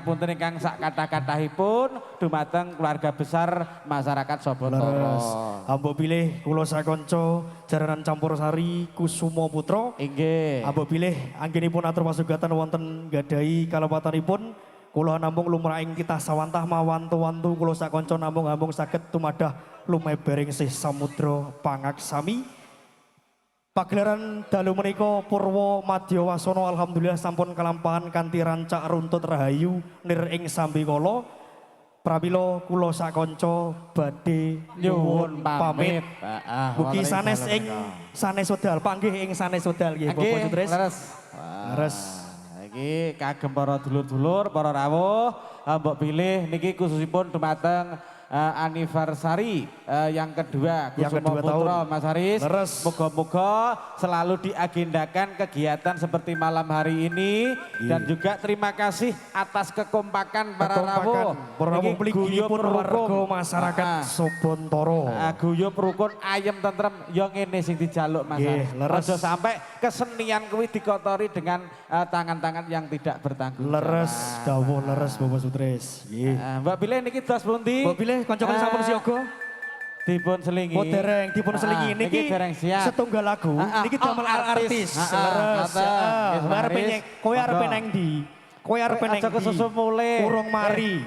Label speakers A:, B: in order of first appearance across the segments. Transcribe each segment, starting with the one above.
A: pangapunten ingkang sak kathah-kathahipun dumateng keluarga besar masyarakat Sobontoro.
B: Ambo pilih kula sakonco Jaranan Campursari Kusumo Putra.
A: Inggih.
B: Ambo pilih anggenipun atur pasugatan wonten gadhahi kalepatanipun kula namung lumrahing kita sawantah mawantu-wantu kula sakonco namung saged tumadah lumebering sih samudra pangaksami. Pagelaran dalu menika Purwo Madya Wasana alhamdulillah sampun kalampahan kanthi rancak runtut rahayu nir ing sambikala. Pramila kula sakanca badhe nyuwun pamit. Mugi sanes ing sanes wedal, panggih ing sanes wedal nggih Bapak Sutris.
A: Leres.
B: Leres.
A: Iki kagem para dulur-dulur, para rawuh, mbok pilih niki khususipun dumateng anniversary yang kedua Kusumo Putra Mas Haris. Moga-moga selalu diagendakan kegiatan seperti malam hari ini dan juga terima kasih atas kekompakan para rawuh.
B: Guyub warga masyarakat Sobontoro.
A: Guyub rukun ayem tentrem yo ngene sing dijaluk Mas Haris. Aja sampai kesenian kuwi dikotori dengan tangan-tangan yang tidak bertanggung jawab.
B: Leres dawuh leres Bapak Sutris.
A: Mbak pilih niki dos pundi?
B: Mbak pilih kanca-kanca sampun siaga.
A: Dipun selingi.
B: Dereng dipun selingi niki setunggal lagu. Niki damel artis. Leres. Kowe arepe nang ndi? Kowe arepe nang ndi?
A: Aja kesusu mulih.
B: Urung mari.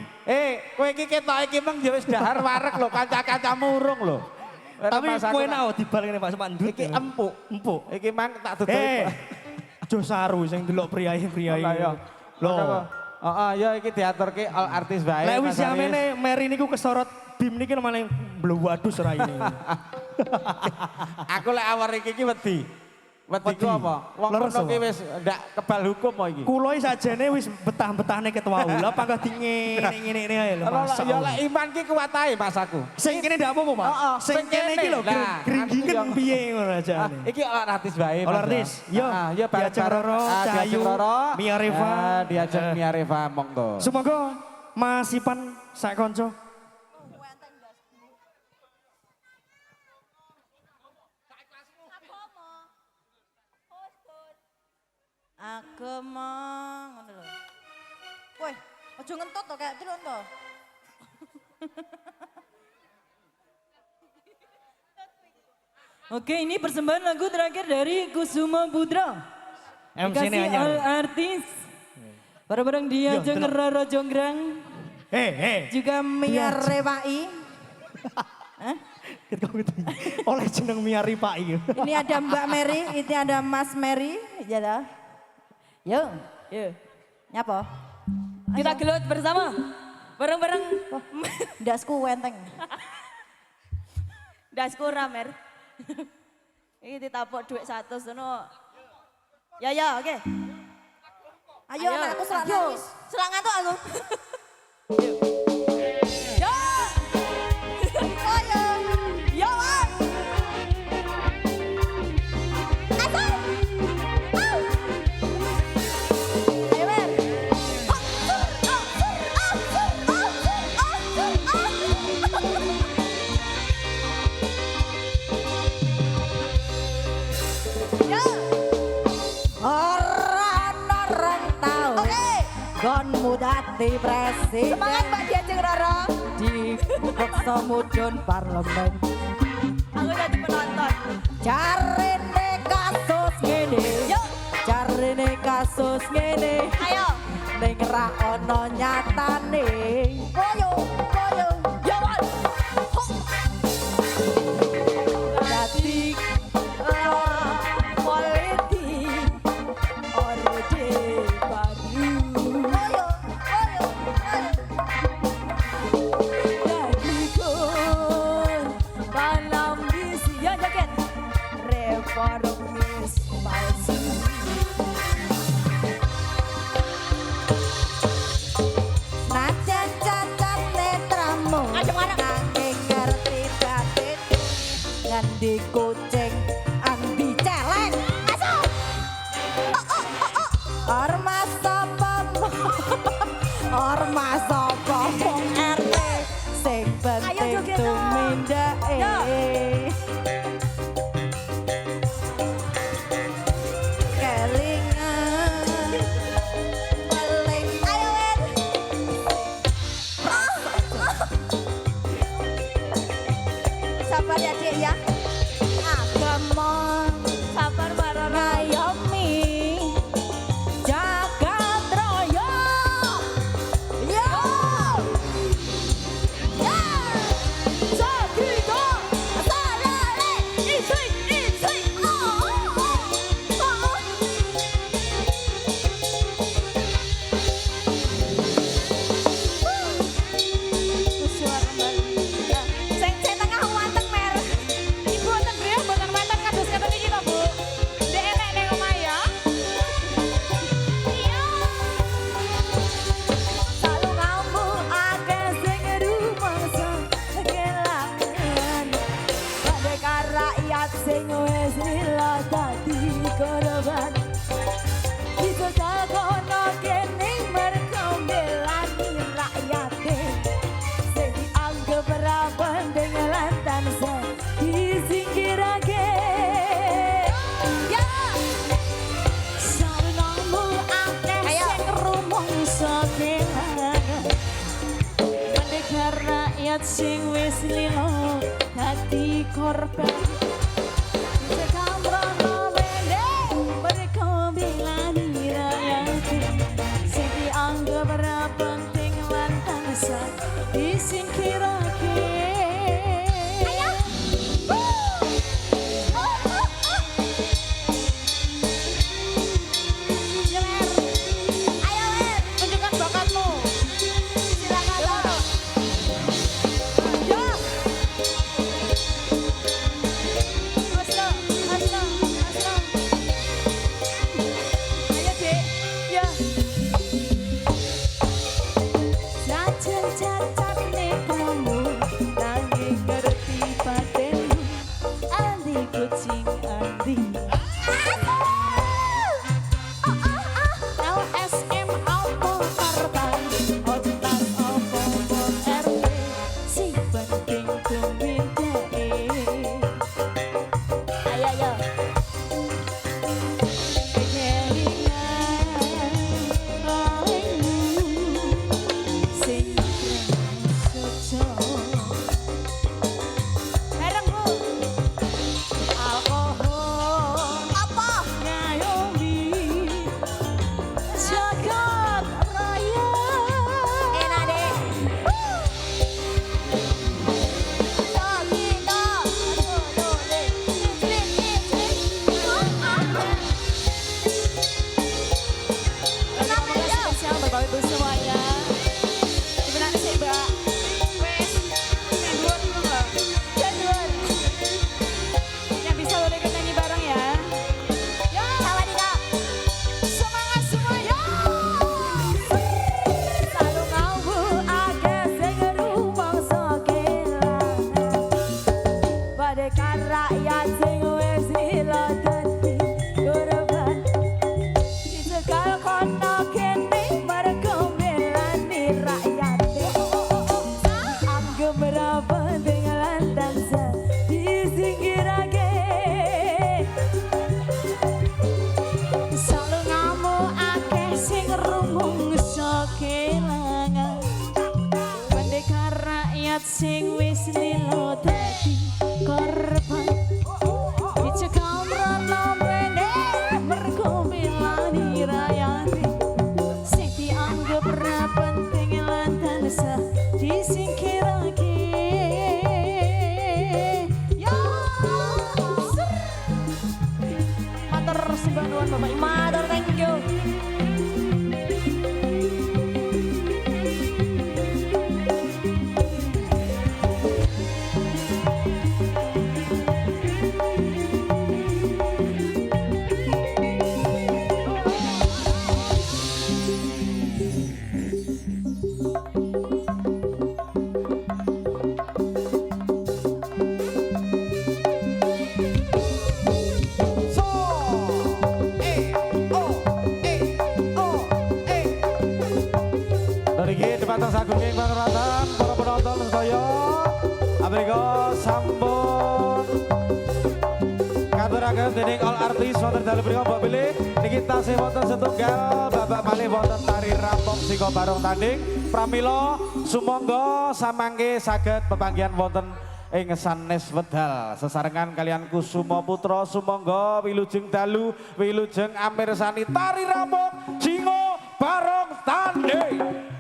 A: Kowe iki ketoke iki meng ya wis dahar wareg lho, kanca-kancamu urung lho.
B: Tapi kowe nao dibal ngene Pak Semandut.
A: Iki empuk. Iki mang tak duduk.
B: Jo saru sing delok priyayi-priyayi.
A: Lho. Heeh, ya iki diaturke all artis bae.
B: Lek wis jamene Mary niku kesorot bim niki malah mbluwadus raine.
A: Aku lek awar iki wedi. Wedi ku apa? Wong ngono ki wis ndak kebal hukum kok iki.
B: Kulo iki sajane wis betah-betahne ket wau. Lah pangkat ngene-ngene ae lho Mas.
A: Ya lek iman ki kuat ae Mas aku.
B: Sing kene ndak apa-apa, Mas. Sing kene iki lho gringgingen piye ngono aja.
A: Iki artis bae Mas.
B: Artis. Yo. Ya diajeng Roro, Cahayu, Mia Reva.
A: Diajeng Mia Reva monggo.
B: Semoga Mas Ipan sak kanca
C: agama ngono lho. Woi, aja ngentot to kayak delon to.
D: Oke, ini persembahan lagu terakhir dari Kusumo Putra.
B: MC-nya
D: Kasih all artis. Bareng-bareng dia Jeng Roro Jonggrang.
C: Juga Mia Rewai.
B: Oleh jeneng Mia Rewai.
C: Ini ada Mbak Mary, ini ada Mas Mary. Ya dah. Yuk. Nyapa?
D: Kita gelut bersama. Bareng-bareng.
C: Dasku wenteng.
D: Dasku ramer. Ini ditapuk duit 100 sono. Ya, oke.
C: Ayo, aku selang ngantuk aku.
D: Yo.
C: Ayo.
D: Yo.
C: Gon mudati presiden.
D: Semangat Mbak Diajeng Roro.
C: Di Peksa Mudun Parlemen.
D: Aku jadi penonton.
C: Jarene kasus ngene.
D: Yuk.
C: Jarene kasus ngene.
D: Ayo.
C: Ning ra ono nyatane. Koyo.
D: Yo.
C: Dadi politik orde baru.
D: Jadi kun malam bisi. Ya jaket.
C: Reformis palsu. Najan cacat netramu.
D: Ayo, mana?
C: Nanging ngerti batin. Ngendi kucing andi celeng.
D: Masuk.
C: Ormas sapa? Ormas sapa wong RT sing penting
D: joget dong.
C: tumindake.
D: Yo.
C: Kelingan. Weling. Ayo, Wen.
D: rakyat sing wis lilo dadi korban. Sekamrono wene mereka bilani rakyat sing dianggap ra penting lan tansah disingkirake. Sing wis lilo dadi korban dicekal mrono wene mergo milani rakyate sing dianggap ra penting lan tansah disingkirake. Ya matur sembah nuwun Bapak matur thank you.
A: Debatang sagunging pangratan para penonton sedaya Amerika sampun katuraken dening all artis wonten dalu mriku mbok pilih niki tasih wonten setunggal babak malih wonten tari rampung sika barong tanding pramila sumangga samangke saged pepanggihan wonten ing sanes wedal sesarengan kalian Kusuma Putra sumangga wilujeng dalu wilujeng amirsani tari rampung singo barong tanding.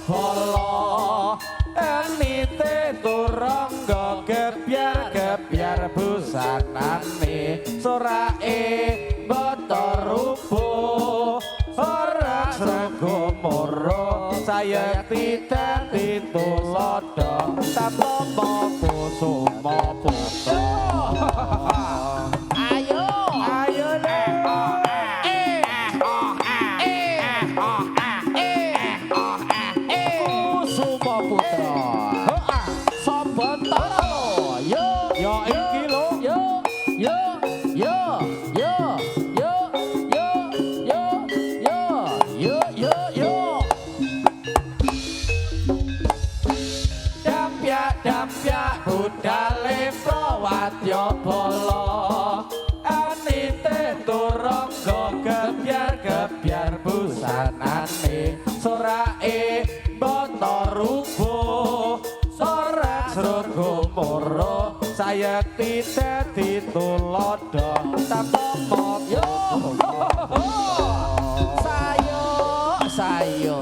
A: Bolo enite turangga gebyar busanane sorae bata rubuh ora dadi tulodo tampa kusuma putra.
E: Ayo.
A: Ayo
E: Kusuma Putra. Sabantara. Yo.
A: ya iki lho.
E: Yo. Yo. Yo. Yo. Yo. Yo. Yo. Yo. Yo. Yo. Yo.
A: Dampyak budale prawadya bala anite turangga gebyar busanane sorake bata rubuh sorak srogo moro sayekti dadi tulodo tampa
E: Yo. Sayo. Sayo.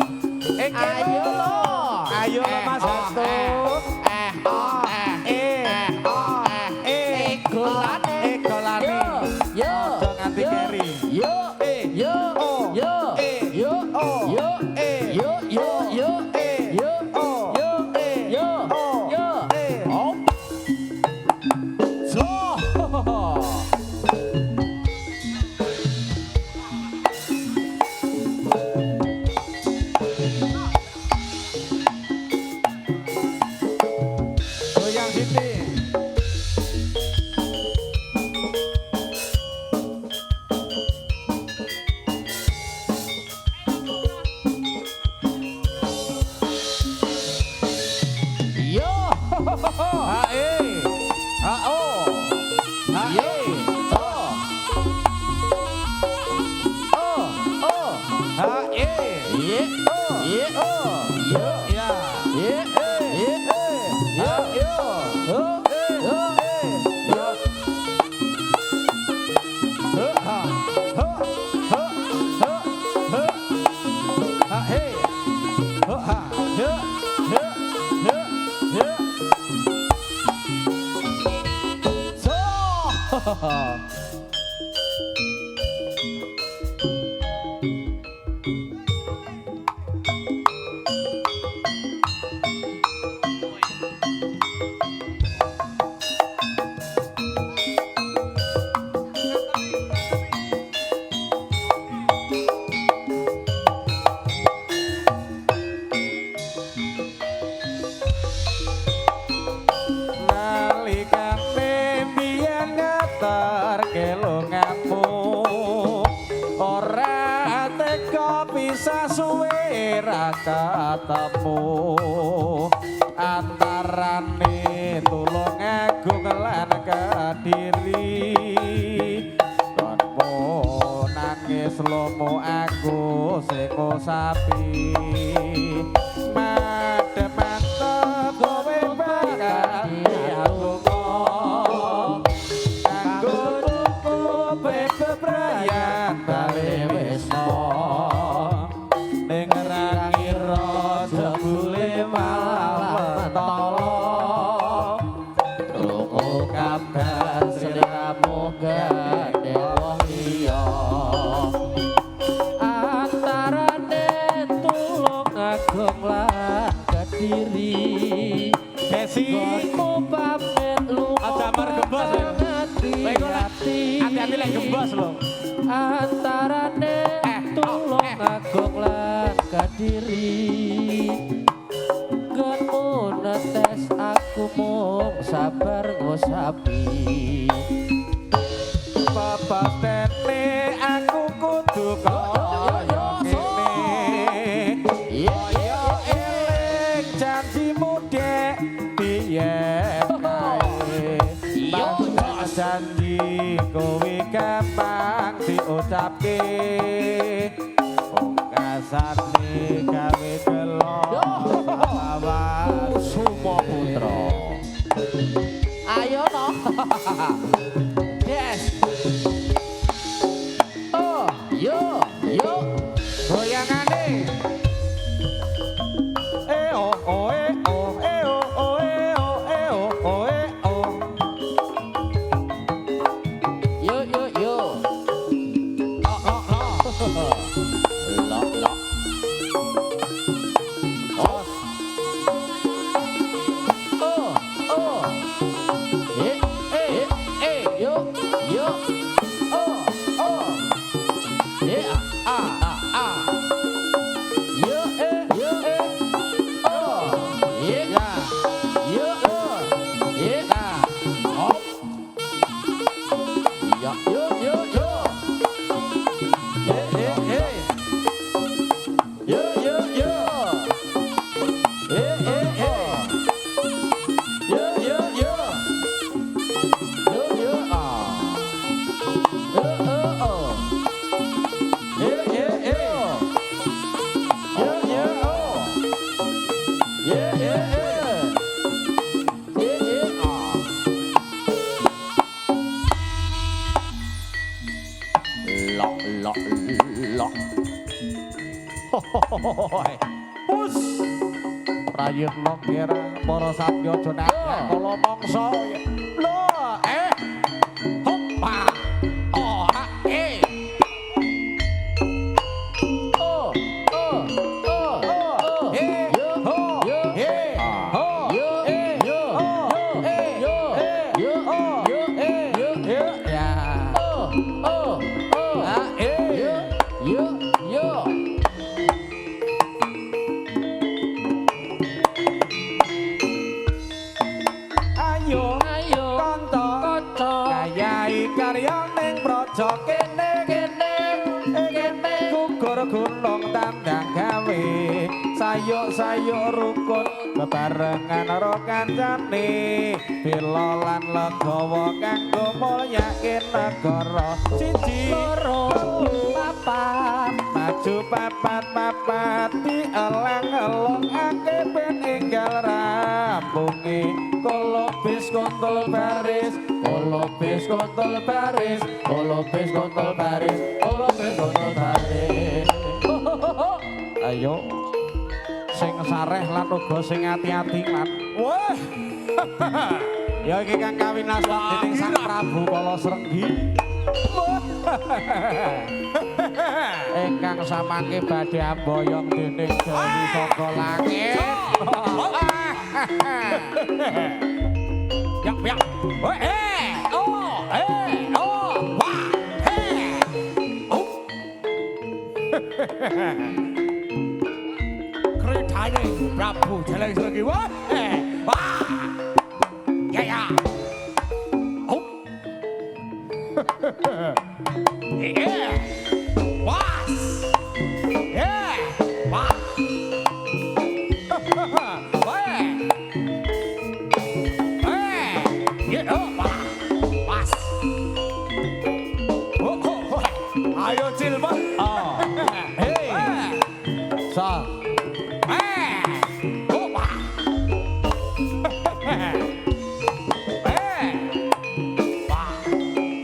E: Ayo lo.
A: Ayo lo Mas Hasto. Golane.
E: Yo.
A: Aja nganti keri.
E: Yo. Yo. Yo. Yo. Yo. Yo. Yo. Yo. Yo. Yo. Yo. Yo. Oh.
A: So. Goyang Siti.
E: Yo.
A: Hae. Hao.
E: Ye. Oh. Oh. Oh.
A: Hae.
E: Ye. Ye. Yo.
A: Ya.
E: Ye. Ye. Yo. Yo. Oh. Yo. Yo.
A: Ha. Ha. Ha. Ha. Ha. Ha. Hey. Ha. Ha. Ya. Ya. Ya. Ya. So. Nalikane biyen ngeter kelonganmu ora teka bisa suwe ra ketemu antarane tulung agung lan kediri konmu nangis lomo aku sing sapi madhep mantep kowe bakal kanggo tuku bebebrayan bale wisma ning rangira jebule malah mentolo krungu kabar sliramu gede wong liya
E: Antarane tulung agung lan kediri.
A: Desi
E: Gonmu pamit lunga
A: Aja mar gembos ya. Kowe iku lek hati-hati lek gembos lho.
E: Antarane tulung agung lan kediri. Genmu netes aku mung sabar ngusapi.
A: Bapak tete aku kudu kaya ngene kaya eling janjimu dek biyen kae Bangsa janji kowe gampang diucapke pungkasane gawe gelo
E: Kusuma Putra. Ayo no. Yes. Oh, yo, yo.
A: goyangane oh oh oh oh oh oh oh oh
E: Yo, yo, yo. Lo, lo. Oh, lo.
A: Pus. Rayitna kira para satya jenenge kala mangsa. Lho, hoppa. Oh, gunung tandang gawe sayuk-sayuk rukun bebarengan karo kancane bela lan legawa kanggo mulyake negara siji loro papat maju papat dieleng-elengake ben enggal rampunge kolobis kontol baris kolobis kontol baris kolobis kontol baris kolobis kontol baris. Ayo sing sareh lan uga sing ati-ati lan. Wah. Ya iki kang kawinaswan dening Sang Prabu Kala Srenggi. Ingkang samangke badhe amboyong dening Dewi saka langit. Yak yak. Wah. Kretane Prabu Jaleng Srenggi. Wah. Ya. Oh. Was. Yeah. Wah. Ayo Cilma. Oh. Hey. So. Opa.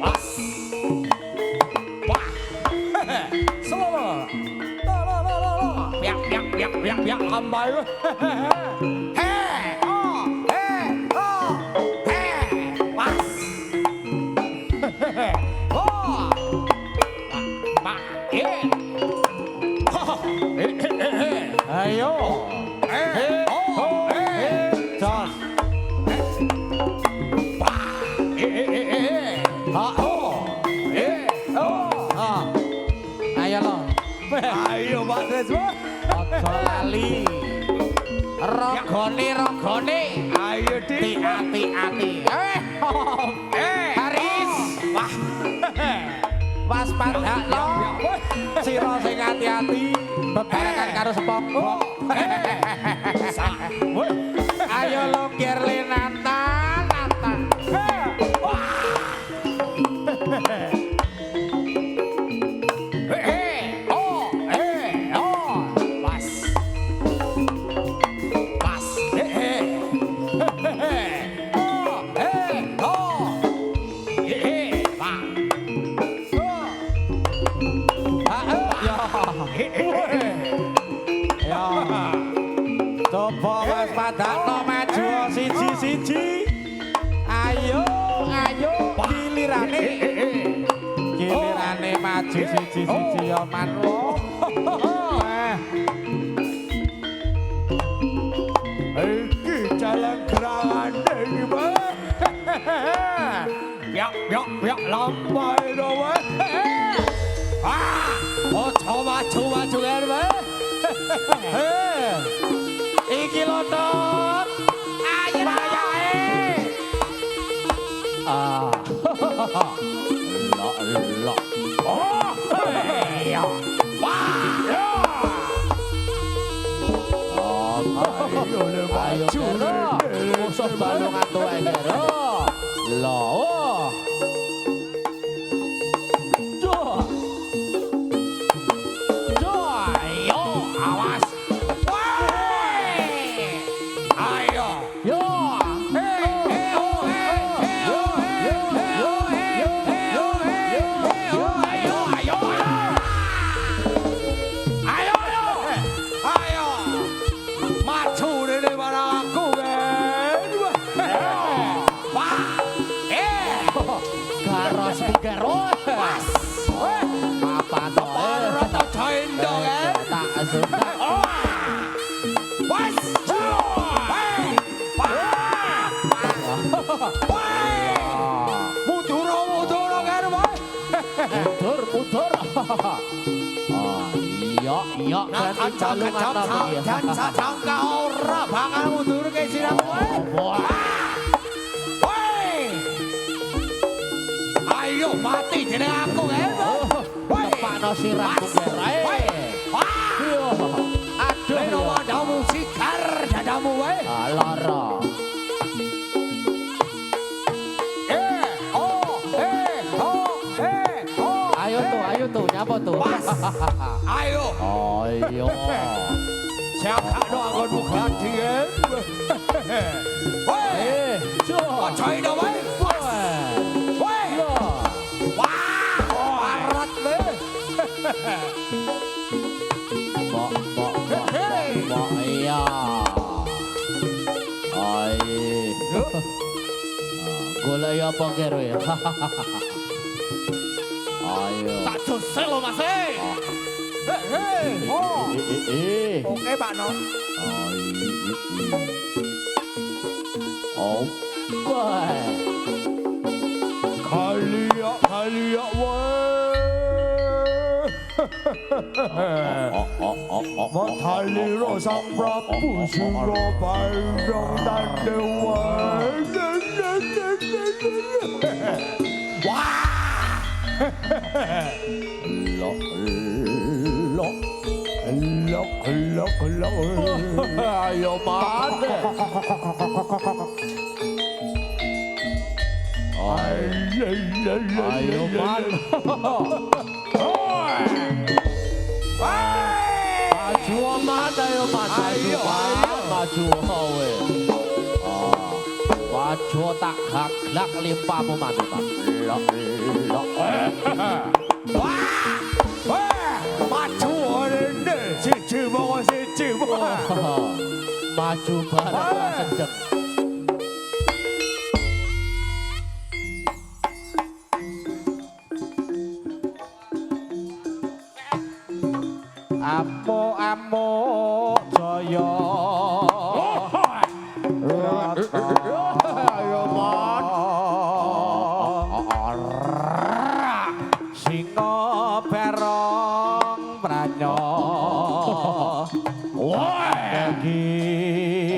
A: Was. Wah. Solo. Piak ambai. Hey. Oh. Hey. Was. Oh. Ayo. Jos. Ayo lo. Ayo Pak Tresmo. Aja lali. Rogone. Ayo Dik. Hati-hati. Haris. Wah. Waspada lo. Sira sing hati-hati bebarengan karo sepongkok. Ayo lo kirli nanta. Coba waspadakno maju siji-siji. Ayo gilirane maju siji-siji ya manlo. Iki jalan gerangane iki, Pak. Piak lampai to, Pak. Ojo maju ya, iki lho, Dok. Ayo bayae. Lo. Oh, iya. Wah. Ayo, musuh balungan tuwa iki, Lho. Ayo.
E: Iya, berarti balungan nabi.
F: Dan sajangka ora bakal mundur ke sirah kowe. Woi! Ayo mati dening aku ya.
E: Tepakno sirahku kerae. Aduh.
F: Leno wadamu sigar dadamu wae.
E: Lara. Ayo tuh, nyapa tuh?
F: Ayo.
E: Ayo.
F: Siapakno anggonmu gladien. Woi. Aja ino wae. Woi. Wah, parat le.
E: Mbok, iya. Ayo. Golek apa kero ya? Ayo.
F: Tak jose lo Mas. Oke Pak No.
E: Oh, boy.
F: Kaliak wae. Mataliro sang Prabu Surabaya tande wae. Wah! Lok.
E: Ayo mate. Ayo mate. Maju amat, ayo maju. Maju kowe. Maju tak gaglak limpamu mati, Pak. Lok.
F: Maju rene siji
E: Maju bareng sedek.
A: Amo jaya.
E: Ayo man.
A: Singa berong pranyo.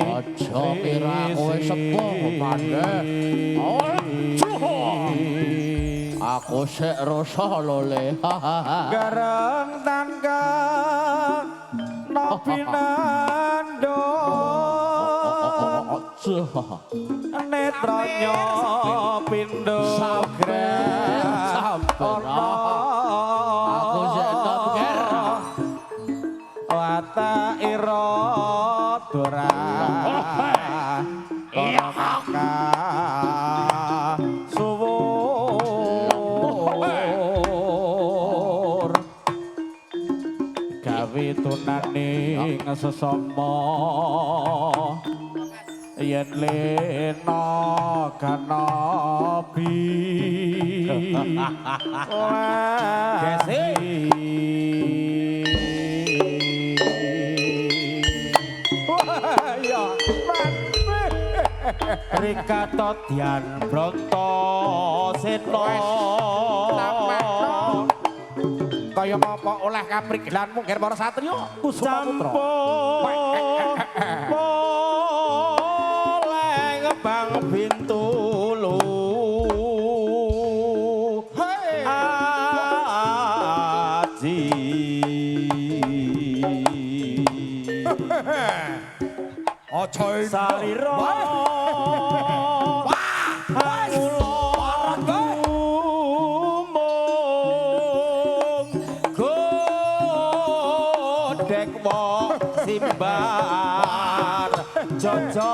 E: Aja kira kowe sepuh pandhe. Aku sik rasa lole.
A: Gareng tangga nopi nando. Netranya pindo
E: Sampun. Aku sik ngeger.
A: Wata ira dora. Iya kakak suwur gawe tunaning sesama yen lena kanabi Rikata Dian Bronto Seno kaya ngapa oleh kaprigelanmu ngger para satriya Kusuma Putra oleh ngebang Bintulu Aji
F: Aja
A: salira simbar jojo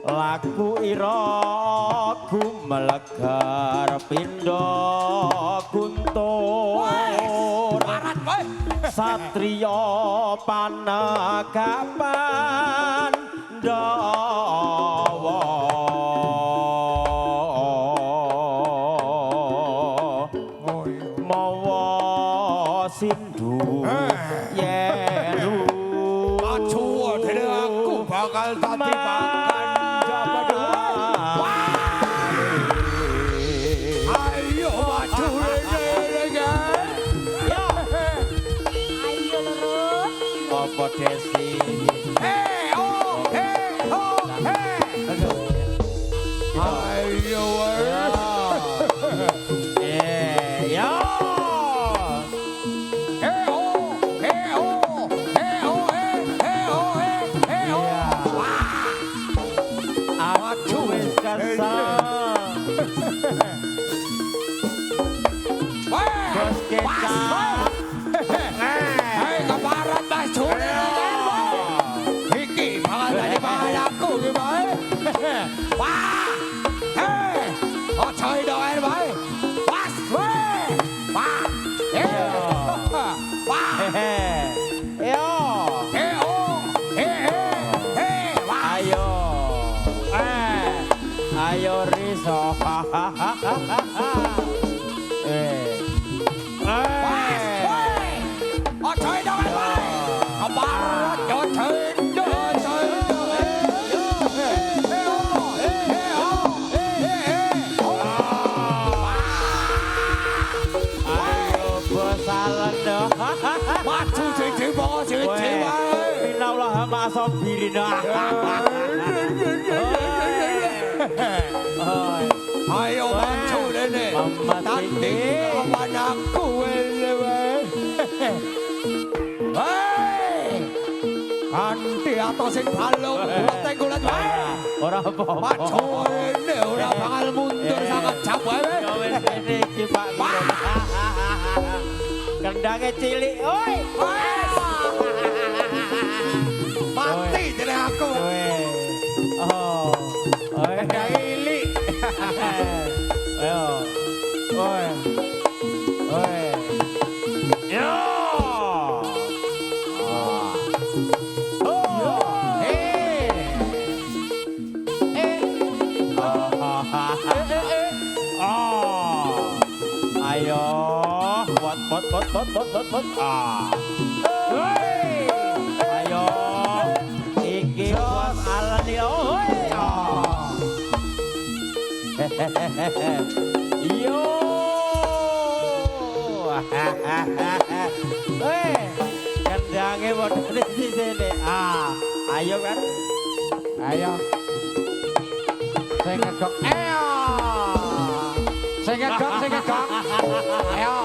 A: laku ira gumelegar pindha guntur satriya panagapan dawa sindu yeru
F: maju dene aku bakal dadi pakan Ayo wes.
E: Yo. Aku wis kesel. Bos kecap.
F: Hei keparat Mas Juni. Iki banget dari aku iki bae. Wah. Hei. Ojo doen bae. Pas weh. Wah. Wah.
E: Yo. Ayo. Ayo Riso.
F: Maju sing bawa sing wae.
E: Inallah ma sabirina.
F: Ayo maju rene. Tanding lawan aku wae. Hei. Kanthi atos sing balung kulat wae.
E: Ora apa.
F: Maju rene ora bakal mundur sangat jauh wae.
E: Ya wis kene iki Pak. Kendangnya cilik, oi.
F: Mati jadi aku.
E: Oh, kendang cilik. Ayo, oi, oi. Yo. Ayo, bot. Ayo, iki buat Alan yo. Yo. Kendangnya bodoh di sini. Ayo kan?
A: Ayo. Saya ngegok. Ayo. Saya ngegok. Ayo.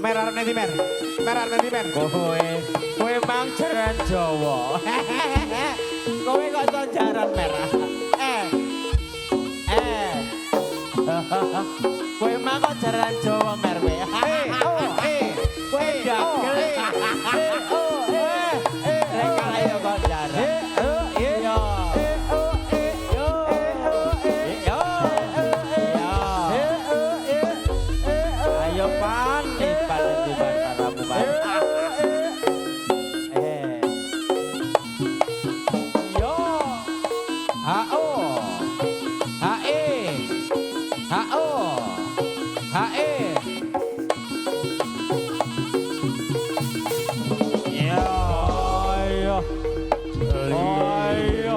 A: Merah nanti mer.
E: Kowe mang jaran Jawa. Kowe kok iso jaran merah. Kowe mang kok jaran Jawa mer kowe. Kowe dagel. Rek ayo kok jaran. Ayo pan di bantaramu pan. Yo.
A: HO. HE. HO. HE.
E: Yo. Ayo. Ayo.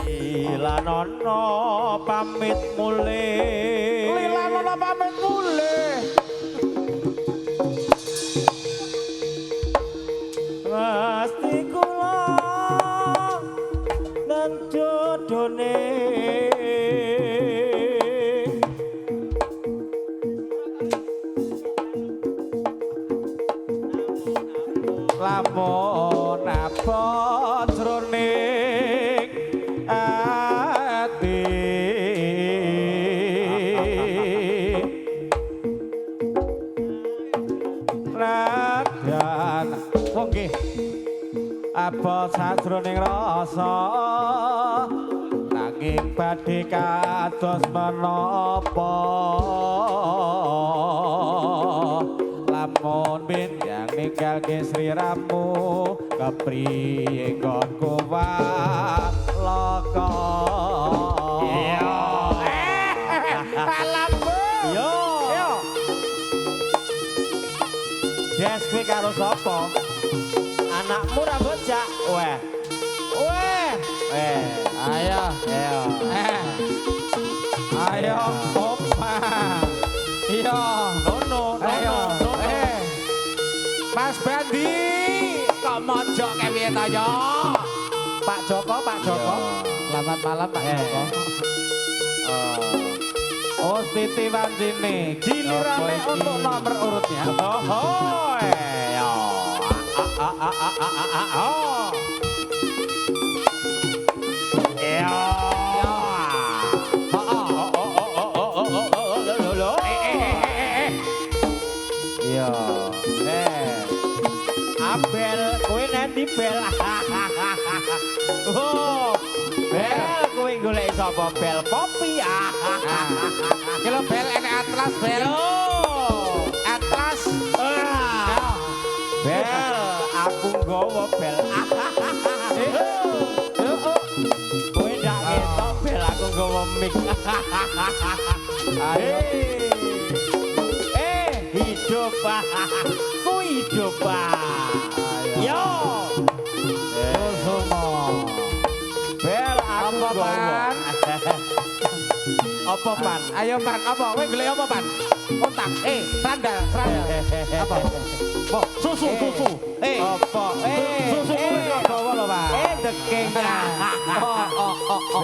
E: Lila nono pamit mulih.
A: Lila nono pamit mulih.
E: Pasti kula dan jodone
A: Lamun abot jroning ati radan wong nggih abot sajroning rasa nanging badhe kados menapa lamun bintang ninggal ke sliramu kepriye kok kuwat loko
E: yo Des kowe karo sapa? Anakmu ra bocah. Weh.
A: ayo Ayo, opa. Iya.
E: Nono,
A: Ayo. Mas Bandi.
F: Kok mojok kayak piye to yo?
A: Pak Joko, Pak Joko. Selamat malam Pak Joko. Oh, Titi Wanjini. Gilirannya untuk nomor urutnya.
F: Oh, yo.
A: Iya.
F: Abel, kowe nanti bel. Oh, bel, kowe golek sapa bel kopi.
A: Kilo bel enek Atlas bel.
F: Atlas. Bel, aku nggawa bel. Kowe ndak ketok bel aku nggawa mic.
A: Ayo.
F: Hidup. Ku hidup. Yo.
A: Sumo.
F: Bel aku
A: Apa,
F: nggawa.
A: Pan?
F: Apa pan?
A: Ayo Pan, apa? Kowe golek apa Pan? Kontak. Sandal, sandal. Apa? Apa? Susu.
F: Apa?
A: Susu kuwi kok bawa lho, Pak.
F: Deking.
A: Oh.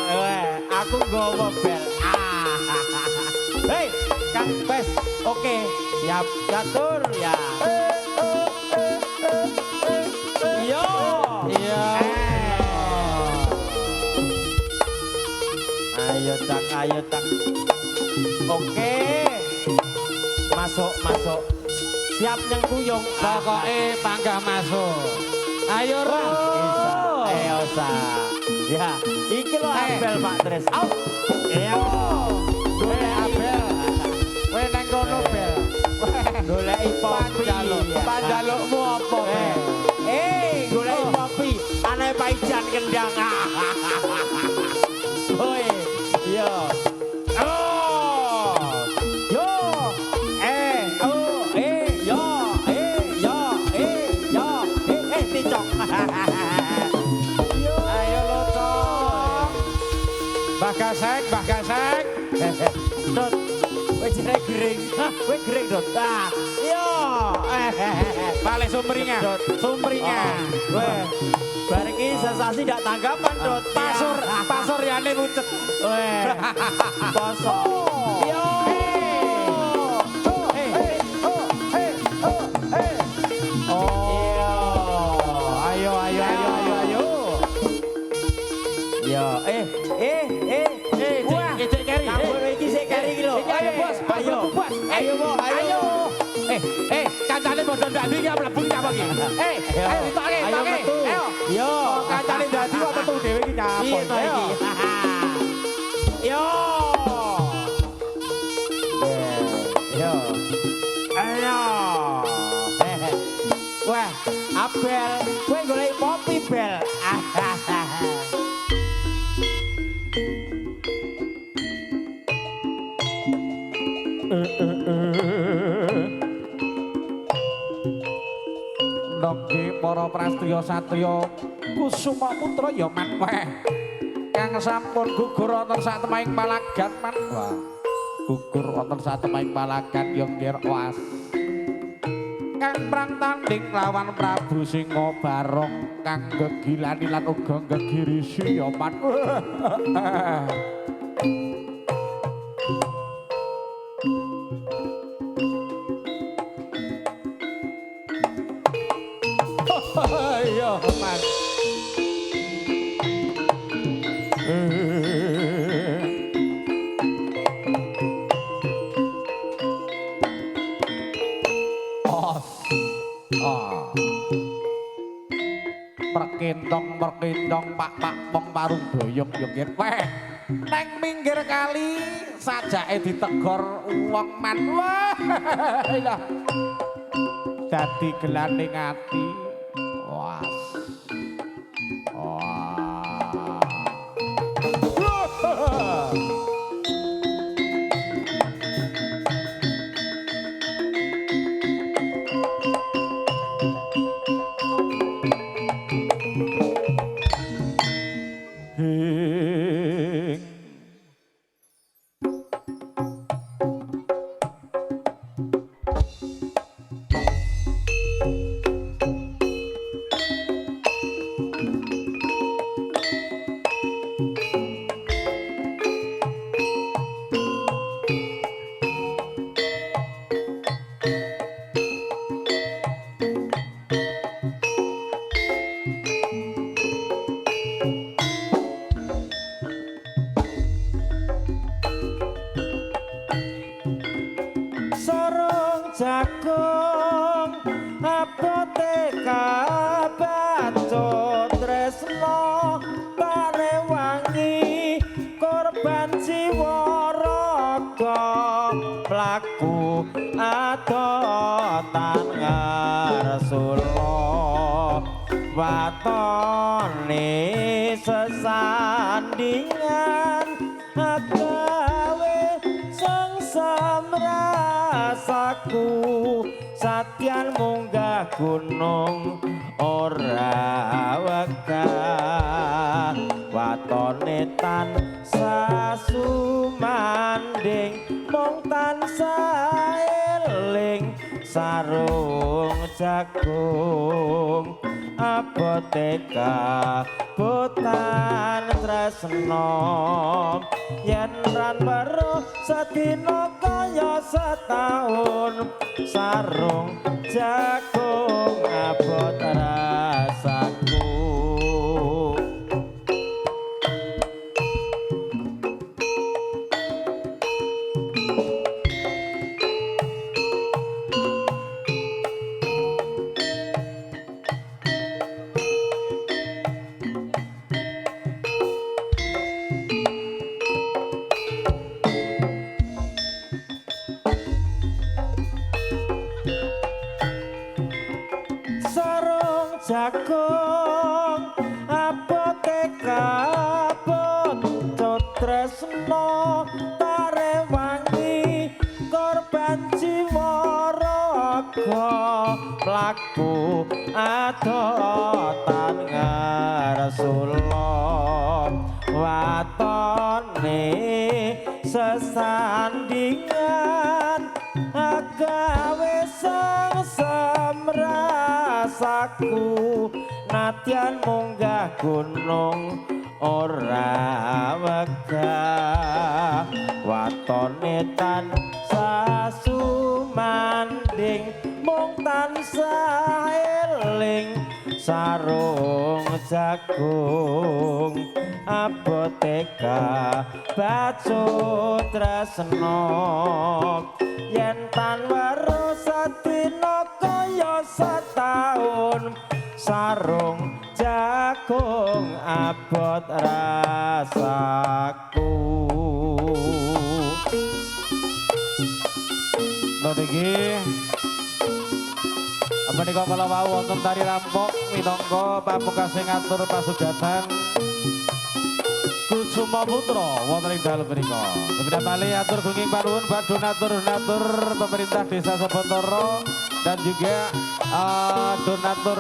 F: Bel, aku nggawa bel. Hei, Kang Pes. Oke, siap catur ya. Yo.
A: Iya.
F: Ayo cak. Oke. Masuk. Siap nyengkuyung.
A: Pokoke panggah masuk. Ayo Ro.
F: Osa. Ya, iki lo Abel Pak Tris. Au. Iya.
A: Golek Abel. Kowe nang kono Bel.
F: Goleki Popi.
A: Panjalukmu apa?
F: Goleki Popi. Aneh Pak Ijan kendang. Woi, iya. Oh. Yo. Ticok.
A: Ayo lo Cok. Mbah Gasek.
F: Dot. Kowe jenenge gering. Kowe gering, Dot. Yo.
A: Balik sumringah.
F: Kowe bareng iki sensasi ndak tanggapan, Dot.
A: Pasur yane ngucet.
F: Weh. Poso. Yo.
A: Cek kari.
F: Kamu iki sik kari iki lho.
A: Ayo bos. Ayo. Kancane bodo ndadi iki mlebu iki apa iki? Ayo ditoke. Ayo.
F: Yo,
A: Kancane ndadi kok metu dhewe iki nyapa.
F: Iya to iki. Yo. Yo. Ayo. Wah, Abel, kowe golek Popi Bel.
A: Nggih para prastriya satriya Kusuma Putra ya manweh kang sampun gugur wonten satemahing palagan manwa gugur wonten satemahing palagan ya nggih was kang prang tanding lawan Prabu Singa Barong kang gegilani lan uga gegirisi ya man Yo, man. Perkintong pak pong parung boyong yo nggih. Weh, neng minggir kali sajake ditegor wong man. Wah. Lah. Dadi gelaning ati. Wah.
F: jagung apoteka bacut tresno parewangi korban jiwa raga mlaku adotan ngarsula watone sesandingan agawe sengsam rasaku satyan munggah gunung ora wegah watone tansah sumanding mung tansah eling sarung jagung apoteka botan tresno yen ran weruh sedina kaya setahun sarung jagung abot rasaku. Jagung apoteka botot tresno parewangi korban jiwa raga mlaku adotan ngarsula watone sesandingan agawe sengsam rasaku nadyan munggah gunung ora wegah watone tansah sumanding mung tansah eling sarung jagung apoteka bacut tresno yen tan weruh sadina kaya setahun sarung jagung abot rasaku.
A: Niki menika kala wau wonten tari rampok minangka pamungkasing ngatur pasugatan Kusuma Putra wonten ing dalem menika. Kemudian malih atur gunging panuwun Pak donatur pemerintah Desa Sebontoro dan juga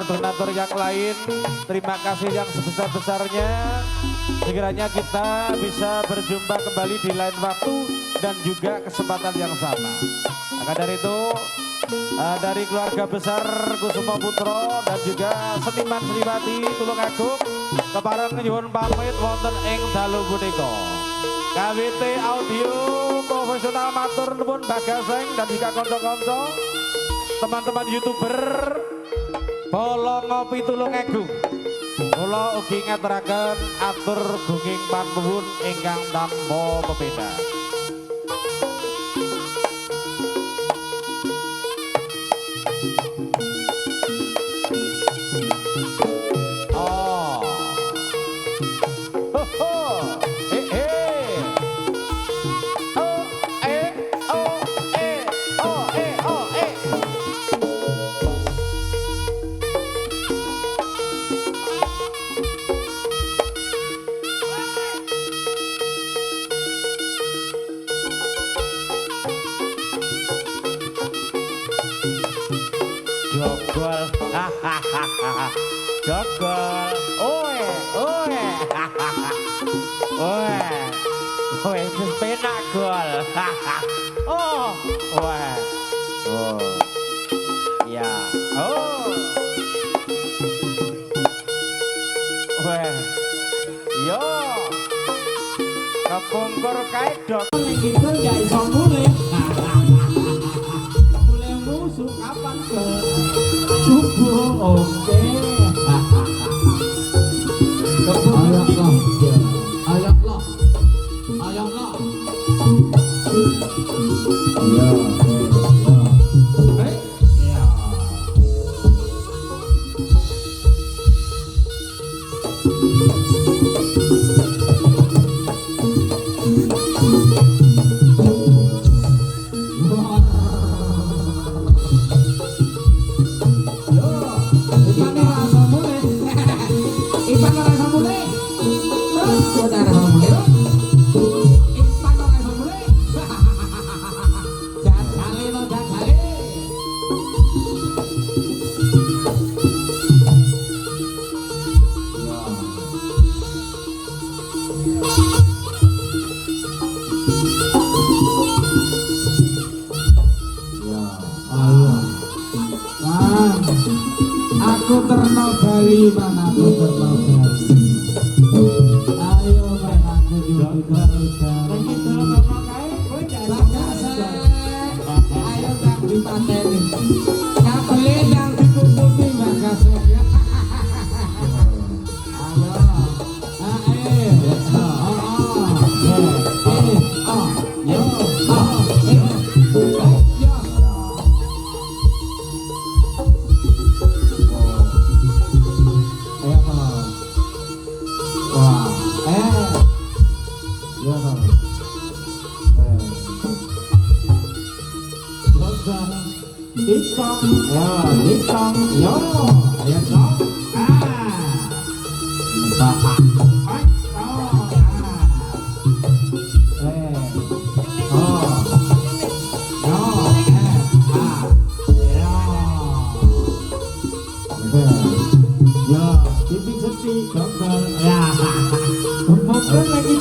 A: donatur yang lain. Terima kasih yang sebesar-besarnya. Sekiranya kita bisa berjumpa kembali di lain waktu dan juga kesempatan yang sama. Maka dari itu dari keluarga besar Kusuma Putra dan juga seniman Sriwati Tulungagung kepareng nyuwun pamit wonten ing dalu punika. KWT Audio profesional matur nuwun Bagaseng dan juga kanca-kanca teman-teman YouTuber Bolo Ngopi Tulungagung. Kula ugi ngaturaken atur gunging panuwun ingkang tanpa pepeda.
F: Jogol, jogol, oe, wis penak gol, oh, ya, yo, kepungkur kae dok.
E: Gitu gak iso mulih. Mulih musuh kapan ke? Subuh, oke. Ayaklah. Ya.
A: mana aku terbabar. Ayo aku diudah-udah. Lagi tolong kae kowe jangan ayo tak dipateni. Kabele yang dikumpuli bagase. Ya, tipik sepi, dokter. Ya, lagi